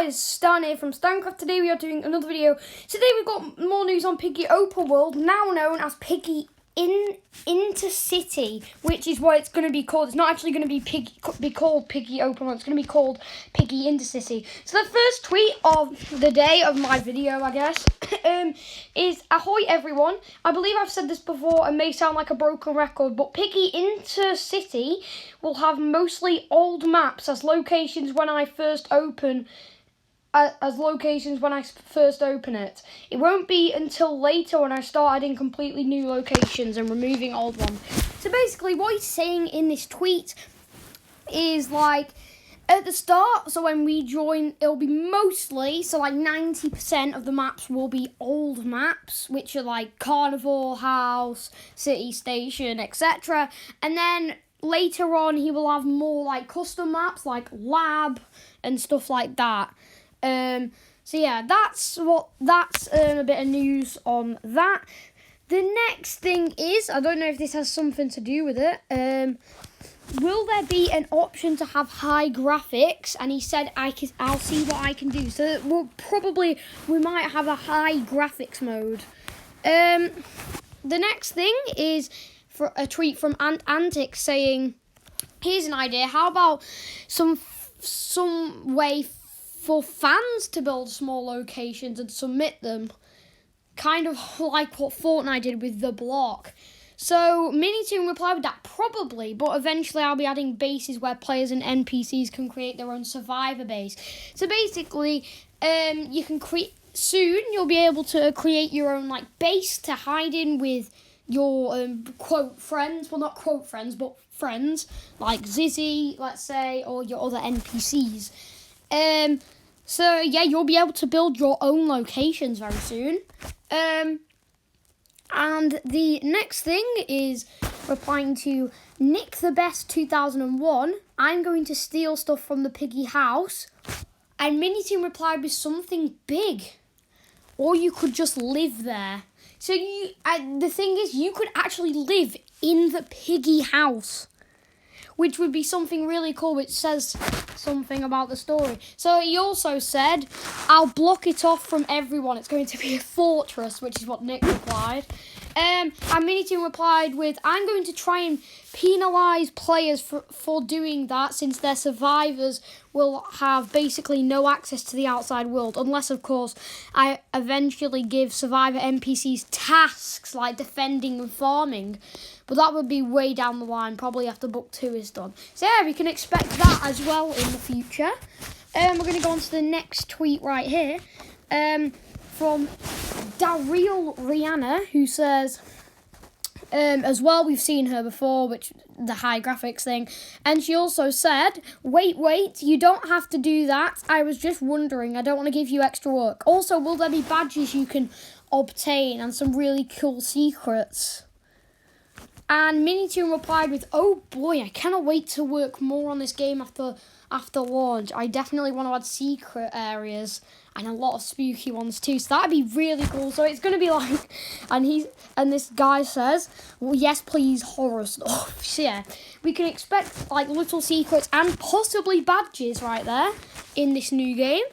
guys, Stan here from Stancraft. Today we are doing another video. Today we've got more news on Piggy Open World, now known as Piggy Intercity, which is what it's going to be called. It's not actually going to be called Piggy Open World. It's going to be called Piggy Intercity. So the first tweet of the day of my video, I guess, is ahoy everyone. I believe I've said this before and may sound like a broken record, but Piggy Intercity will have mostly old maps as locations when I first open it. It won't be until later when I start adding completely new locations and removing old ones. So basically what he's saying in this tweet is like at the start, so when we join, it'll be mostly, so like 90% of the maps will be old maps, which are like Carnival House, City Station, etc. And then later on he will have more like custom maps like Lab and stuff like that. So yeah, that's a bit of news on that. The next thing is, I don't know if this has something to do with it. Will there be an option to have high graphics? And he said, I'll see what I can do. So we might have a high graphics mode. The next thing is for a tweet from Antics saying, here's an idea. How about some way for fans to build small locations and submit them, kind of like what Fortnite did with The Block. So Minitoon replied with that, probably, but eventually I'll be adding bases where players and NPCs can create their own survivor base. So basically, you can soon you'll be able to create your own like base to hide in with your quote friends, well not quote friends, but friends like Zizzy, let's say, or your other NPCs. So yeah, you'll be able to build your own locations very soon. And the next thing is replying to Nick the Best 2001. I'm going to steal stuff from the Piggy house. And Minitoon replied with something big. Or you could just live there. So the thing is, you could actually live in the Piggy house, which would be something really cool, which says something about the story. So he also said, I'll block it off from everyone. It's going to be a fortress, which is what Nick replied. And Minitoon replied with, I'm going to try and penalise players for doing that, since their survivors will have basically no access to the outside world, unless, of course, I eventually give survivor NPCs tasks like defending and farming. But that would be way down the line, probably after book 2 is done. So yeah, we can expect that as well in the future. We're going to go on to the next tweet right here. From Daryl Rihanna, who says, as well, we've seen her before, which the high graphics thing. And she also said, wait, you don't have to do that. I was just wondering. I don't want to give you extra work. Also, will there be badges you can obtain and some really cool secrets? And Minitoon replied with, oh boy, I cannot wait to work more on this game after launch. I definitely want to add secret areas and a lot of spooky ones too. So that'd be really cool. So it's going to be like, and this guy says, well, yes, please, horror stuff. So yeah, we can expect like little secrets and possibly badges right there in this new game.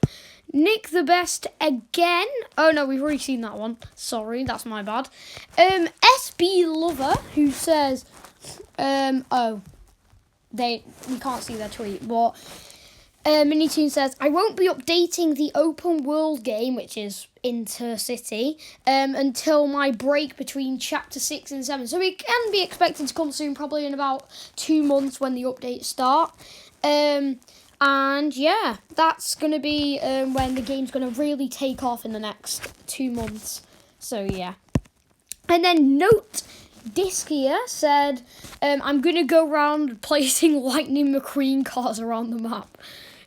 Nick the Best again. Oh no, we've already seen that one. Sorry, that's my bad. SB Lover, who says, we can't see their tweet, but Minitoon says, I won't be updating the open world game, which is Intercity, until my break between chapter 6 and 7. So it can be expected to come soon, probably in about 2 months when the updates start. And yeah, that's going to be when the game's going to really take off in the next 2 months. So yeah. And then Note Diskia said, I'm going to go around placing Lightning McQueen cars around the map.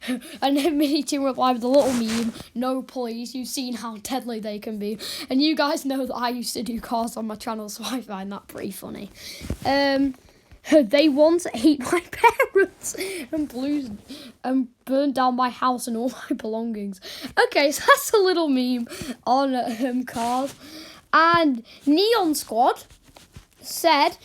And then Minitoon replied with a little meme, no please, you've seen how deadly they can be. And you guys know that I used to do cars on my channel, so I find that pretty funny. They once ate my parents and burned down my house and all my belongings. Okay, so that's a little meme on cars. And Neon Squad said,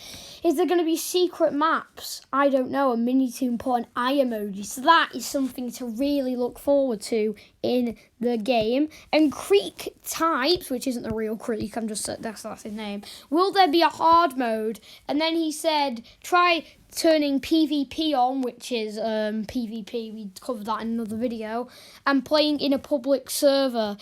is there going to be secret maps? I don't know. And Minitoon put an eye emoji. So that is something to really look forward to in the game. And Creek types, which isn't the real Creek, that's his name. Will there be a hard mode? And then he said, try turning PvP on, which is PvP. We covered that in another video. And playing in a public server.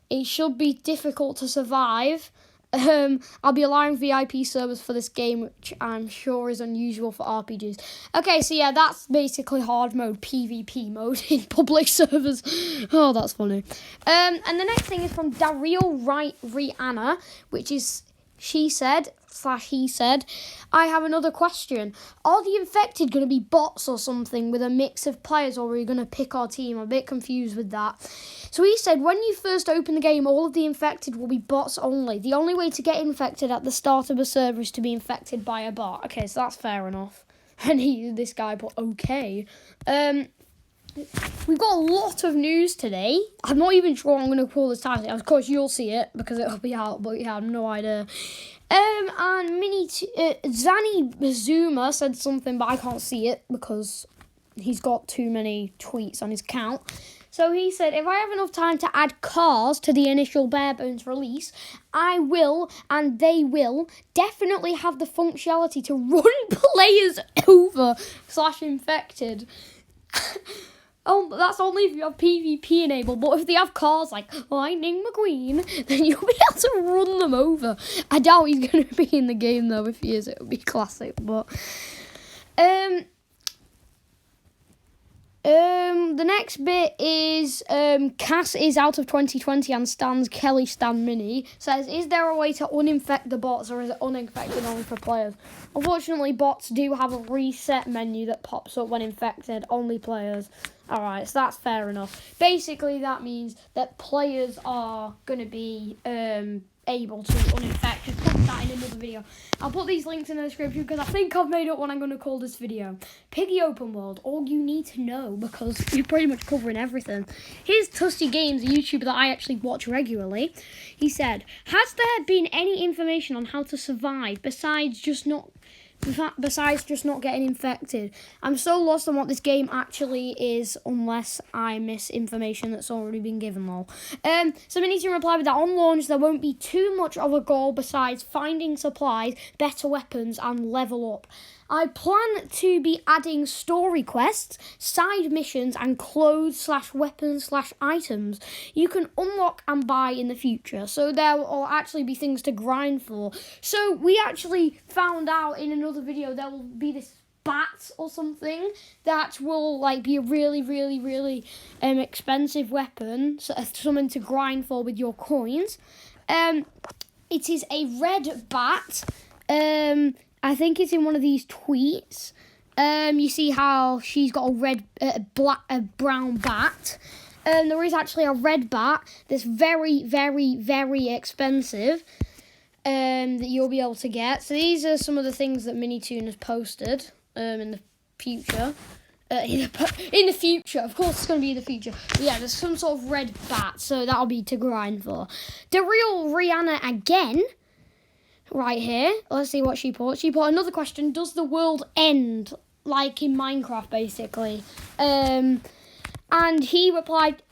It should be difficult to survive. I'll be allowing VIP servers for this game, which I'm sure is unusual for RPGs. Okay, so yeah, that's basically hard mode, PvP mode in public servers. Oh, that's funny. And the next thing is from Daryl Rihanna, which is he said, I have another question. Are the infected going to be bots or something with a mix of players, or are we going to pick our team? I'm a bit confused with that. So he said, when you first open the game, all of the infected will be bots only. The only way to get infected at the start of a server is to be infected by a bot. Okay, so that's fair enough. And this guy put okay. We've got a lot of news today. I'm not even sure I'm going to call this title. Of course, you'll see it because it'll be out, but yeah, I have no idea. And Zani Zuma said something, but I can't see it because he's got too many tweets on his account. So he said, if I have enough time to add cars to the initial Barebones release, I will, and they will, definitely have the functionality to run players over /infected. Oh, but that's only if you have PvP enabled. But if they have cars like Lightning McQueen, then you'll be able to run them over. I doubt he's going to be in the game, though. If he is, it would be classic. But the next bit is Cass is out of 2020 and stands Kelly Stan Mini. Says, is there a way to uninfect the bots, or is it uninfected only for players? Unfortunately, bots do have a reset menu that pops up when infected, only players. Alright, so that's fair enough. Basically, that means that players are going to be able to uninfect. We'll put that in another video. I'll put these links in the description because I think I've made up what I'm going to call this video. Piggy Open World, all you need to know, because you're pretty much covering everything. Here's Tusty Games, a YouTuber that I actually watch regularly. He said, has there been any information on how to survive besides just not getting infected? I'm so lost on what this game actually is, unless I miss information that's already been given, lol. So we need to reply with that. On launch, there won't be too much of a goal besides finding supplies, better weapons, and level up. I plan to be adding story quests, side missions, and clothes/weapons/items you can unlock and buy in the future. So there will actually be things to grind for. So we actually found out in another video there will be this bat or something that will be a really, really, really expensive weapon, so something to grind for with your coins. It is a red bat. I think it's in one of these tweets. You see how she's got a brown bat. There is actually a red bat that's very, very, very expensive that you'll be able to get. So these are some of the things that Minitoon has posted in the future. In the future, of course it's going to be in the future. But yeah, there's some sort of red bat, so that'll be to grind for. The real Rihanna again. Right here, let's see what she put. She put another question, does the world end like in Minecraft, basically? And he replied,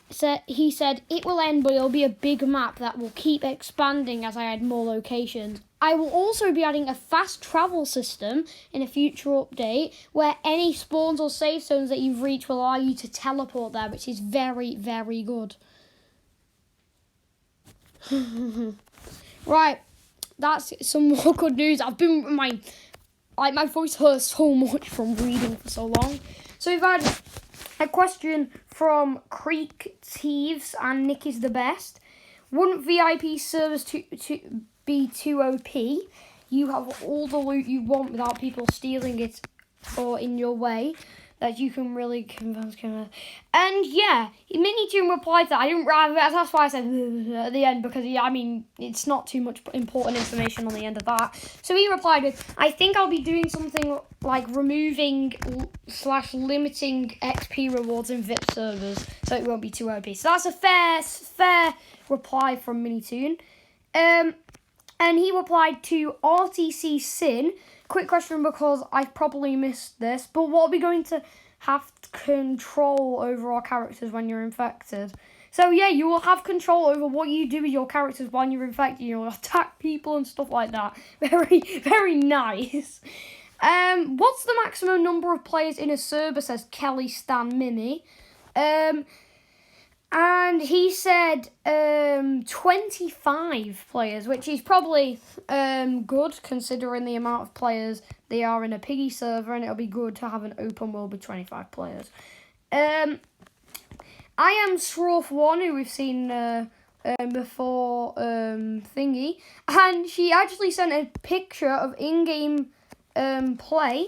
he said, it will end, but it'll be a big map that will keep expanding as I add more locations. I will also be adding a fast travel system in a future update where any spawns or safe zones that you've reached will allow you to teleport there, which is very, very good. Right. That's some more good news. I've been my voice hurts so much from reading for so long. So we've had a question from Creek Thieves and Nick is the best. Wouldn't VIP servers to be too OP? You have all the loot you want without people stealing it or in your way. That you can really convince. And yeah, Minitoon replied that. I didn't write that. That's why I said at the end, because it's not too much important information on the end of that. So he replied with, I think I'll be doing something like removing /limiting XP rewards in VIP servers, so it won't be too OP. So that's a fair reply from Minitoon. And he replied to RTC Sin, quick question because I probably missed this, but what are we going to have control over our characters when you're infected? So yeah, you will have control over what you do with your characters when you're infected. You'll attack people and stuff like that. Very, very nice. What's the maximum number of players in a server, says Kelly Stan Mimi. And he said 25 players, which is probably good considering the amount of players they are in a Piggy server, and it'll be good to have an open world with 25 players. I am Sroff1, who we've seen before thingy, and she actually sent a picture of in-game play.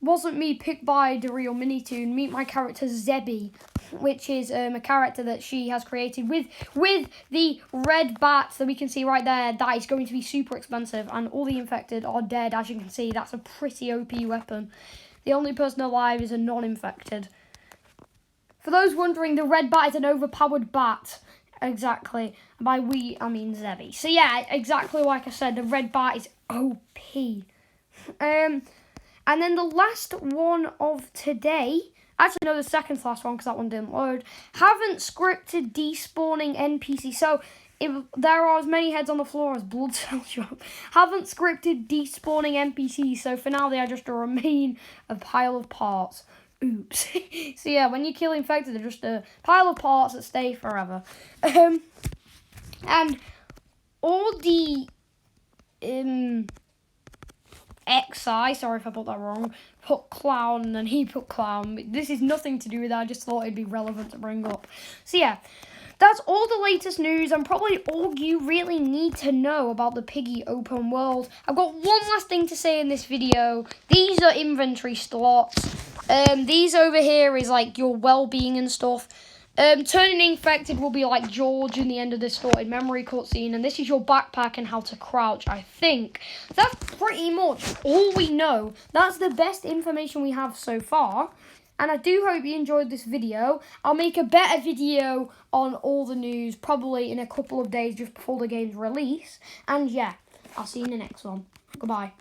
Wasn't me picked by the real Minitoon. Meet my character Zebby, which is a character that she has created with the red bat that we can see right there. That is going to be super expensive, and all the infected are dead, as you can see. That's a pretty OP weapon. The only person alive is a non-infected. For those wondering, the red bat is an overpowered bat. Exactly. By we, I mean Zebby. So yeah, exactly like I said, the red bat is OP. And then the last one of today, actually no, the second to last one because that one didn't load. Haven't scripted despawning NPC. So if there are as many heads on the floor as blood cells drop. Haven't scripted despawning NPCs. So for now they are just a pile of parts. Oops. So yeah, when you kill infected, they're just a pile of parts that stay forever. And all the XI, sorry if I put that wrong, put clown and then he put clown. This is nothing to do with that, I just thought it'd be relevant to bring up. So yeah, that's all the latest news and probably all you really need to know about the Piggy open world. I've got one last thing to say in this video. These are inventory slots. These over here is like your well-being and stuff. Turning infected will be like George in the end of this sorted memory cutscene, and this is your backpack and how to crouch, I think. That's pretty much all we know. That's the best information we have so far, and I do hope you enjoyed this video. I'll make a better video on all the news probably in a couple of days just before the game's release, and yeah, I'll see you in the next one. Goodbye.